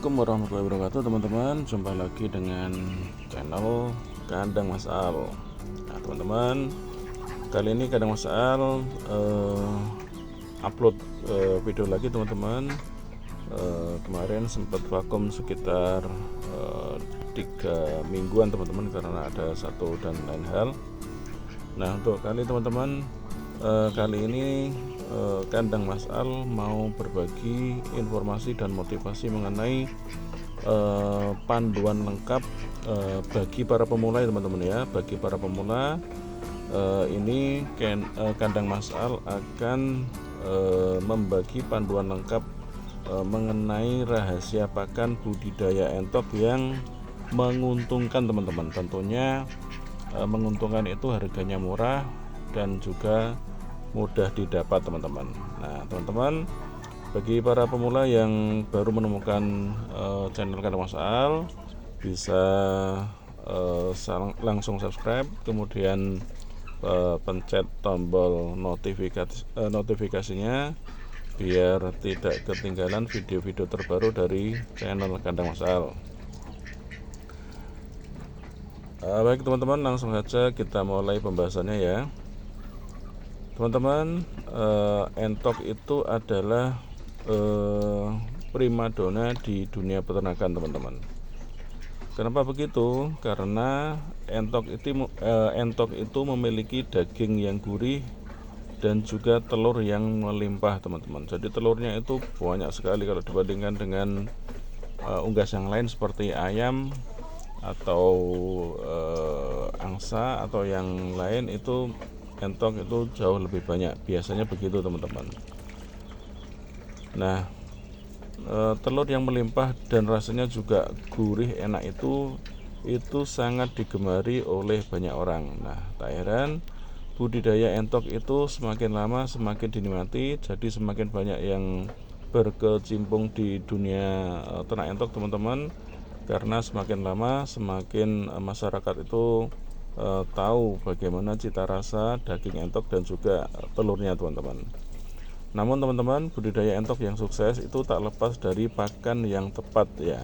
Assalamualaikum warahmatullahi wabarakatuh teman-teman. Jumpa lagi dengan channel Kandang Mas Al. Nah teman-teman, kali ini Kandang Mas Al upload video lagi teman-teman. Kemarin sempat vakum sekitar 3 mingguan teman-teman, karena ada satu dan lain hal. Nah untuk kali teman-teman, kali ini Kandang Mas Al mau berbagi informasi dan motivasi mengenai panduan lengkap bagi para pemula ya teman-teman ya. Bagi para pemula, ini Kandang Mas Al akan membagi panduan lengkap mengenai rahasia pakan budidaya entok yang menguntungkan teman-teman. Tentunya menguntungkan itu harganya murah dan juga mudah didapat teman-teman. Nah teman-teman, bagi para pemula yang baru menemukan channel Kandang Mas Al, bisa langsung subscribe, kemudian pencet tombol notifikasinya biar tidak ketinggalan video-video terbaru dari channel Kandang Mas Al. Baik teman-teman, langsung saja kita mulai pembahasannya ya. Teman-teman, entok itu adalah primadona di dunia peternakan teman-teman. Kenapa begitu? Karena entok itu memiliki daging yang gurih dan juga telur yang melimpah teman-teman. Jadi telurnya itu banyak sekali kalau dibandingkan dengan unggas yang lain seperti ayam atau angsa atau yang lain. Itu entok itu jauh lebih banyak, biasanya begitu teman-teman. Nah, telur yang melimpah dan rasanya juga gurih enak itu sangat digemari oleh banyak orang. Nah, tak heran budidaya entok itu semakin lama semakin dinikmati. Jadi semakin banyak yang berkecimpung di dunia ternak entok teman-teman, karena semakin lama semakin masyarakat itu tahu bagaimana cita rasa daging entok dan juga telurnya teman-teman. Namun teman-teman, budidaya entok yang sukses itu tak lepas dari pakan yang tepat ya.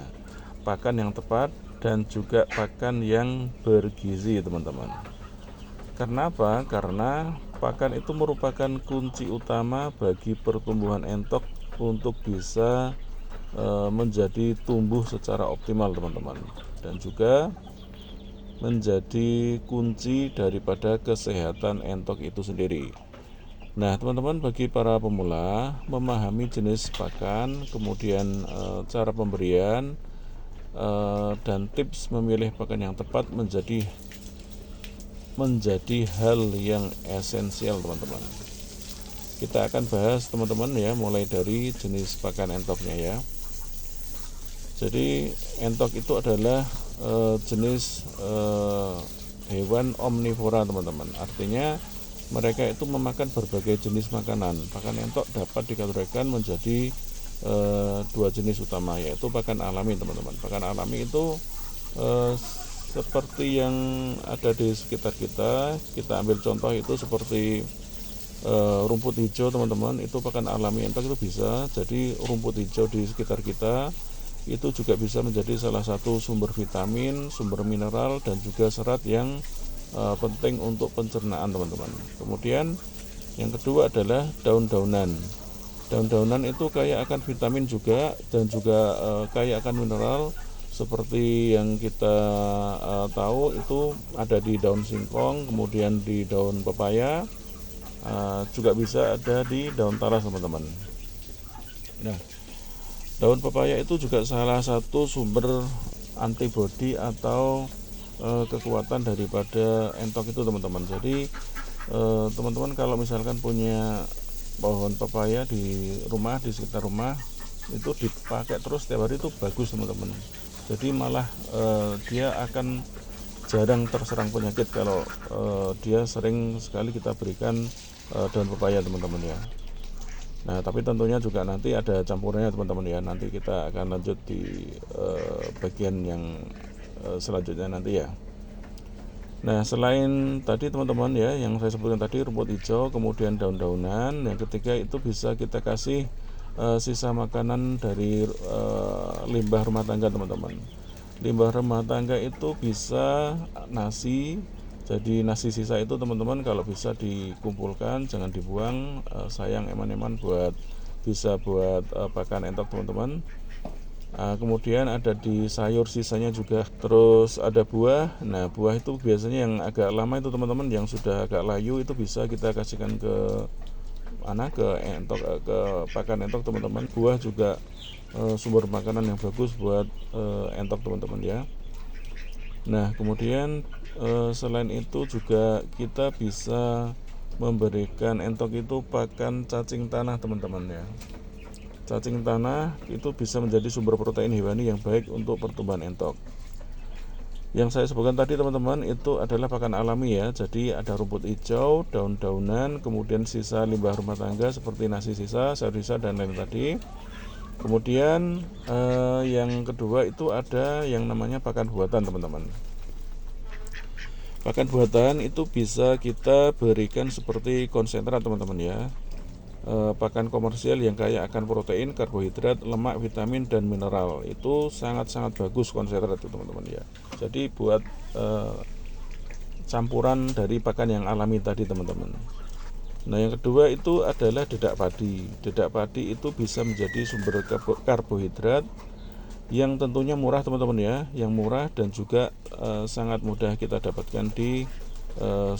Pakan yang tepat dan juga pakan yang bergizi teman-teman. Karena apa? Karena pakan itu merupakan kunci utama bagi pertumbuhan entok untuk bisa menjadi tumbuh secara optimal teman-teman, dan juga menjadi kunci daripada kesehatan entok itu sendiri. Nah teman-teman, bagi para pemula, memahami jenis pakan, kemudian cara pemberian dan tips memilih pakan yang tepat menjadi hal yang esensial teman-teman. Kita akan bahas teman-teman ya, mulai dari jenis pakan entoknya ya. Jadi entok itu adalah jenis hewan omnivora teman-teman. Artinya mereka itu memakan berbagai jenis makanan. Pakan entok dapat dikategorikan menjadi dua jenis utama, yaitu pakan alami teman-teman. Pakan alami itu seperti yang ada di sekitar kita. Kita ambil contoh itu seperti rumput hijau teman-teman. Itu pakan alami entok itu bisa. Jadi rumput hijau di sekitar kita itu juga bisa menjadi salah satu sumber vitamin, sumber mineral, dan juga serat yang penting untuk pencernaan teman-teman. Kemudian yang kedua adalah daun-daunan. Daun-daunan itu kaya akan vitamin juga, dan juga kaya akan mineral, seperti yang kita tahu itu ada di daun singkong, kemudian di daun pepaya, juga bisa ada di daun talas teman-teman. Nah, daun pepaya itu juga salah satu sumber antibodi atau kekuatan daripada entok itu teman-teman. Jadi teman-teman kalau misalkan punya pohon pepaya di rumah, di sekitar rumah, itu dipakai terus setiap hari itu bagus teman-teman. Jadi malah dia akan jarang terserang penyakit kalau dia sering sekali kita berikan daun pepaya teman-teman ya. Nah tapi tentunya juga nanti ada campurannya teman-teman ya. Nanti kita akan lanjut di bagian yang selanjutnya nanti ya. Nah selain tadi teman-teman ya, yang saya sebutkan tadi rumput hijau, kemudian daun-daunan, yang ketiga itu bisa kita kasih sisa makanan dari limbah rumah tangga teman-teman. Limbah rumah tangga itu bisa nasi. Jadi nasi sisa itu teman-teman kalau bisa dikumpulkan, jangan dibuang, sayang eman-eman bisa buat pakan entok teman-teman. Kemudian ada di sayur sisanya juga, terus ada buah. Nah, buah itu biasanya yang agak lama itu teman-teman, yang sudah agak layu itu bisa kita kasihkan ke entok, ke pakan entok teman-teman. Buah juga sumber makanan yang bagus buat entok teman-teman ya. Nah, kemudian selain itu juga kita bisa memberikan entok itu pakan cacing tanah teman-teman ya. Cacing tanah itu bisa menjadi sumber protein hewani yang baik untuk pertumbuhan entok. Yang saya sebutkan tadi teman-teman itu adalah pakan alami ya. Jadi ada rumput hijau, daun-daunan, kemudian sisa limbah rumah tangga seperti nasi sisa, sayur sisa dan lain tadi. Kemudian yang kedua itu ada yang namanya pakan buatan teman-teman. Pakan buatan itu bisa kita berikan seperti konsentrat teman-teman ya. Pakan komersial yang kaya akan protein, karbohidrat, lemak, vitamin, dan mineral itu sangat-sangat bagus konsentrat itu teman-teman ya. Jadi buat campuran dari pakan yang alami tadi teman-teman. Nah, yang kedua itu adalah dedak padi. Dedak padi itu bisa menjadi sumber karbohidrat yang tentunya murah teman-teman ya, yang murah dan juga sangat mudah kita dapatkan di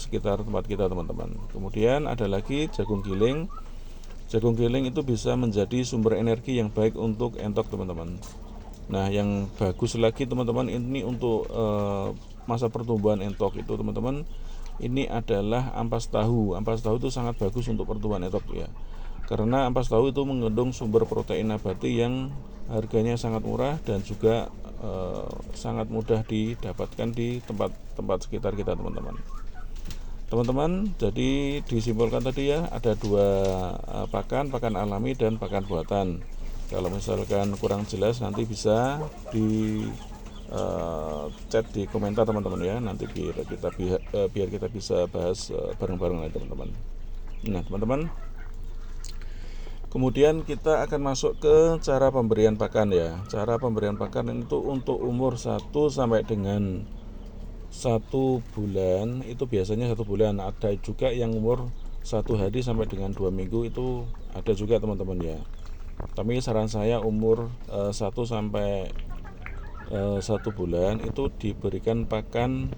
sekitar tempat kita teman-teman. Kemudian ada lagi jagung giling. Jagung giling itu bisa menjadi sumber energi yang baik untuk entok teman-teman. Nah, yang bagus lagi teman-teman ini untuk masa pertumbuhan entok itu teman-teman, ini adalah ampas tahu. Ampas tahu itu sangat bagus untuk pertumbuhan entok ya. Karena ampas tahu itu mengandung sumber protein nabati yang harganya sangat murah dan juga sangat mudah didapatkan di tempat-tempat sekitar kita teman-teman. Teman-teman, jadi disimpulkan tadi ya, ada dua pakan alami dan pakan buatan. Kalau misalkan kurang jelas nanti bisa di chat di komentar teman-teman ya, nanti biar kita bisa bahas bareng-bareng ya teman-teman. Nah teman-teman, kemudian kita akan masuk ke cara pemberian pakan ya. Cara pemberian pakan itu untuk umur 1 sampai dengan 1 bulan, itu biasanya 1 bulan. Ada juga yang umur 1 hari sampai dengan 2 minggu itu ada juga teman-teman ya. Tapi saran saya umur 1 sampai 1 bulan itu diberikan pakan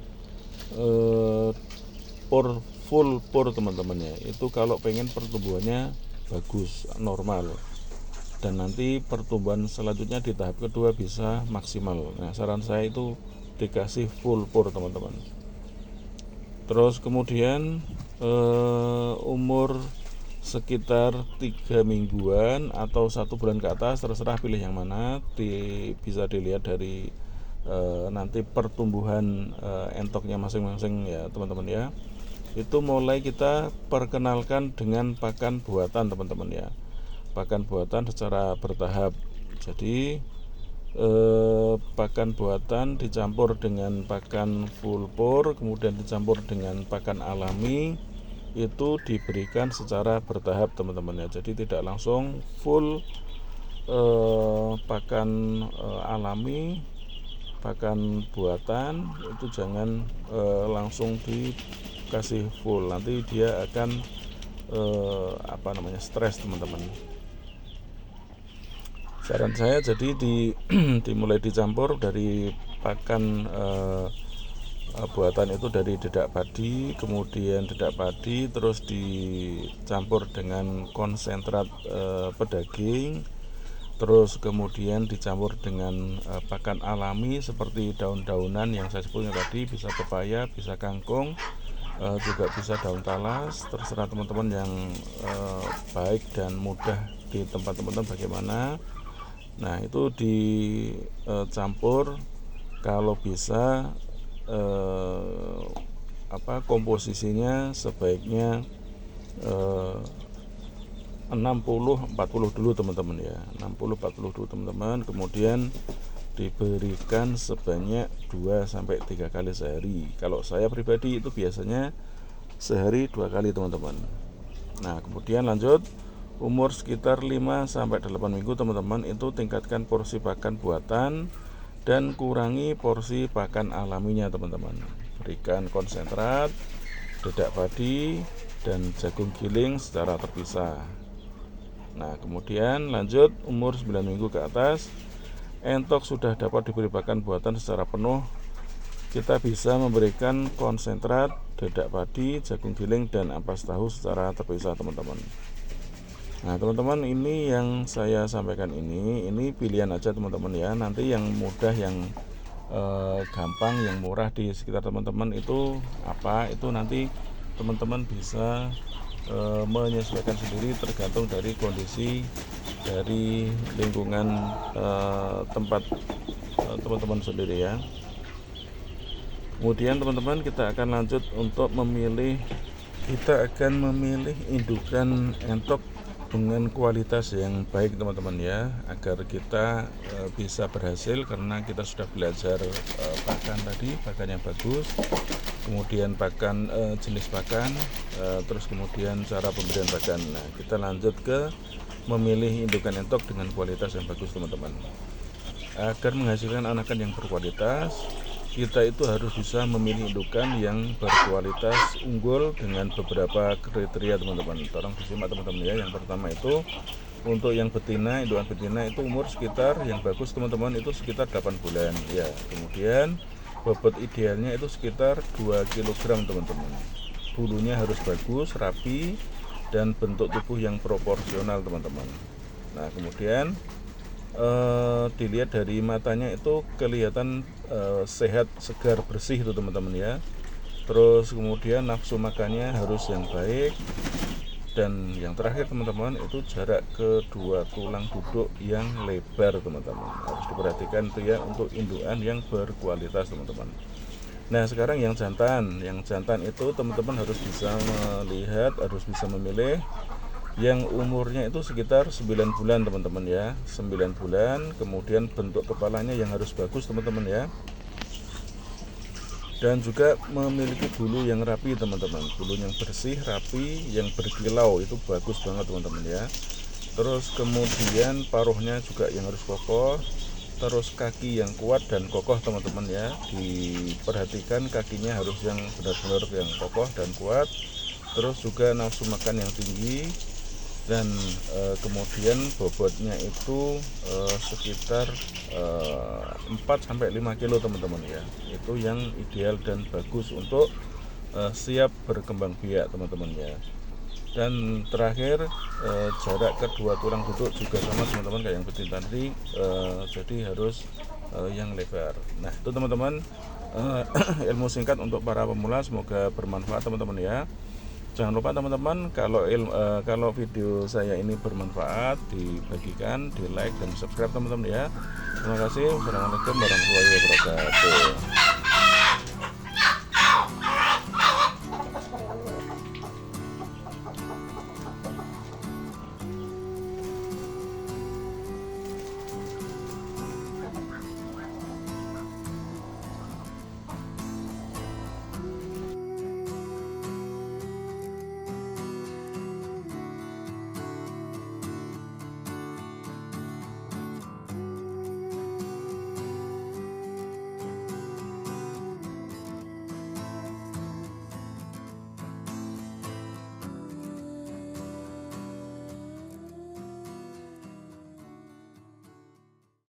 full pur teman-teman ya. Itu kalau pengen pertumbuhannya bagus, normal, dan nanti pertumbuhan selanjutnya di tahap kedua bisa maksimal. Nah, saran saya itu dikasih full pur teman-teman. Terus kemudian umur sekitar 3 mingguan atau 1 bulan ke atas, terserah pilih yang mana. Bisa dilihat dari nanti pertumbuhan entoknya masing-masing ya teman-teman ya. Itu mulai kita perkenalkan dengan pakan buatan teman-teman ya. Pakan buatan secara bertahap. Jadi pakan buatan dicampur dengan pakan full pur, kemudian dicampur dengan pakan alami, itu diberikan secara bertahap teman-teman ya. Jadi tidak langsung full pakan alami, pakan buatan itu jangan langsung dikasih full, nanti dia akan stres teman-teman. Saran saya jadi dimulai dicampur dari pakan buatan itu dari dedak padi, kemudian dedak padi terus dicampur dengan konsentrat pedaging, terus kemudian dicampur dengan pakan alami seperti daun-daunan yang saya sebutkan tadi, bisa pepaya, bisa kangkung, juga bisa daun talas, terserah teman-teman yang baik dan mudah di tempat teman-teman bagaimana. Nah, itu dicampur kalau bisa komposisinya sebaiknya 60-40 dulu teman-teman ya. 60-40 dulu teman-teman, kemudian diberikan sebanyak 2-3 kali sehari. Kalau saya pribadi itu biasanya sehari 2 kali teman-teman. Nah, kemudian lanjut umur sekitar 5-8 minggu teman-teman, itu tingkatkan porsi pakan buatan dan kurangi porsi pakan alaminya teman-teman. Berikan konsentrat, dedak padi, dan jagung giling secara terpisah. Nah, kemudian lanjut umur 9 minggu ke atas, entok sudah dapat diberi pakan buatan secara penuh. Kita bisa memberikan konsentrat, dedak padi, jagung giling, dan ampas tahu secara terpisah teman-teman. Nah teman-teman, ini yang saya sampaikan ini pilihan aja teman-teman ya. Nanti yang mudah, yang gampang, yang murah di sekitar teman-teman itu apa, itu nanti teman-teman bisa menyesuaikan sendiri tergantung dari kondisi dari lingkungan tempat teman-teman sendiri ya. Kemudian teman-teman, kita akan lanjut untuk memilih indukan entok dengan kualitas yang baik teman-teman ya, agar kita bisa berhasil, karena kita sudah belajar pakan tadi, pakan yang bagus, kemudian pakan jenis pakan, terus kemudian cara pemberian pakan. Nah, kita lanjut ke memilih indukan entok dengan kualitas yang bagus teman-teman. Agar menghasilkan anakan yang berkualitas, kita itu harus bisa memilih indukan yang berkualitas unggul dengan beberapa kriteria teman-teman. Tolong disimak teman-teman ya. Yang pertama itu untuk yang betina, indukan betina itu umur sekitar, yang bagus teman-teman itu sekitar 8 bulan ya. Kemudian bobot idealnya itu sekitar 2 kg teman-teman. Bulunya harus bagus, rapi, dan bentuk tubuh yang proporsional teman-teman. Nah, kemudian dilihat dari matanya itu kelihatan sehat, segar, bersih itu teman-teman ya. Terus kemudian nafsu makannya harus yang baik, dan yang terakhir teman-teman itu jarak kedua tulang duduk yang lebar teman-teman. Harus diperhatikan itu ya untuk indukan yang berkualitas teman-teman. Nah, sekarang yang jantan itu teman-teman harus bisa melihat, harus bisa memilih yang umurnya itu sekitar 9 bulan teman-teman ya. 9 bulan, kemudian bentuk kepalanya yang harus bagus teman-teman ya, dan juga memiliki bulu yang rapi teman-teman. Bulu yang bersih, rapi, yang berkilau itu bagus banget teman-teman ya. Terus kemudian paruhnya juga yang harus kokoh, terus kaki yang kuat dan kokoh teman-teman ya. Diperhatikan kakinya harus yang benar-benar yang kokoh dan kuat. Terus juga nafsu makan yang tinggi, dan kemudian bobotnya itu sekitar 4-5 kilo teman-teman ya. Itu yang ideal dan bagus untuk siap berkembang biak teman-teman ya. Dan terakhir jarak kedua tulang duduk juga sama teman-teman kayak yang betina tadi, jadi harus yang lebar. Nah itu teman-teman ilmu singkat untuk para pemula, semoga bermanfaat teman-teman ya. Jangan lupa teman-teman, kalau video saya ini bermanfaat, dibagikan, di like dan subscribe teman-teman ya. Terima kasih. Wassalamualaikum warahmatullahi wabarakatuh.